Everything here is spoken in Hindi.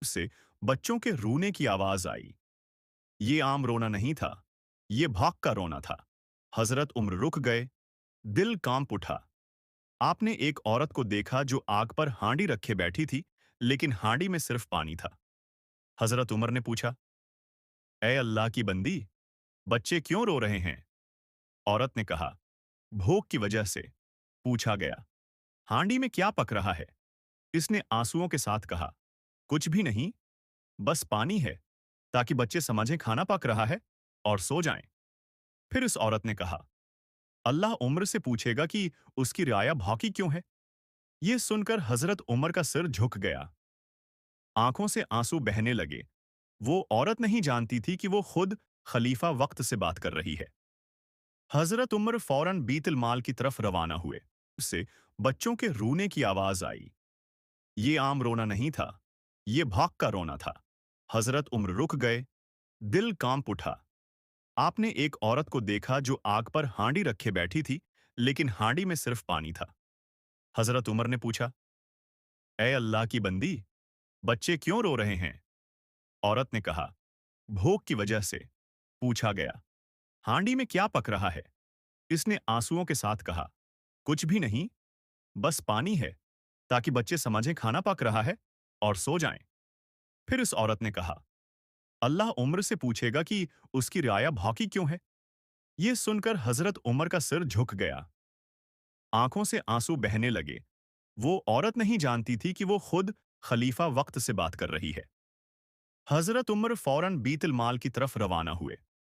से बच्चों के रोने की आवाज आई। ये आम रोना नहीं था, ये भौंक का रोना था। हजरत उम्र रुक गए, दिल कांप उठा। आपने एक औरत को देखा जो आग पर हांडी रखे बैठी थी, लेकिन हांडी में सिर्फ पानी था। हजरत उमर ने पूछा, ए अल्लाह की बंदी, बच्चे क्यों रो रहे हैं? औरत ने कहा, भूख की वजह से। पूछा गया, हांडी में क्या पक रहा है? इसने आंसुओं के साथ कहा, कुछ भी नहीं, बस पानी है, ताकि बच्चे समझें खाना पक रहा है और सो जाएं। फिर उस औरत ने कहा, अल्लाह उम्र से पूछेगा कि उसकी रियाया भौंकी क्यों है। यह सुनकर हजरत उमर का सिर झुक गया, आंखों से आंसू बहने लगे। वो औरत नहीं जानती थी कि वो खुद खलीफा वक्त से बात कर रही है। हजरत उमर फौरन बीतुल माल की तरफ रवाना हुए। उससे बच्चों के रोने की आवाज आई। ये आम रोना नहीं था, ये भौंक का रोना था। हजरत उम्र रुक गए, दिल कांप उठा। आपने एक औरत को देखा जो आग पर हांडी रखे बैठी थी, लेकिन हांडी में सिर्फ पानी था। हजरत उमर ने पूछा, ए अल्लाह की बंदी, बच्चे क्यों रो रहे हैं? औरत ने कहा, भूख की वजह से। पूछा गया, हांडी में क्या पक रहा है? इसने आंसुओं के साथ कहा, कुछ भी नहीं, बस पानी है, ताकि बच्चे समझें खाना पक रहा है और सो जाएं। फिर उस औरत ने कहा, अल्लाह उम्र से पूछेगा कि उसकी रियाया भौंकी क्यों है। यह सुनकर हजरत उमर का सिर झुक गया, आंखों से आंसू बहने लगे। वो औरत नहीं जानती थी कि वो खुद खलीफा वक्त से बात कर रही है। हजरत उमर फौरन बीतुल माल की तरफ रवाना हुए।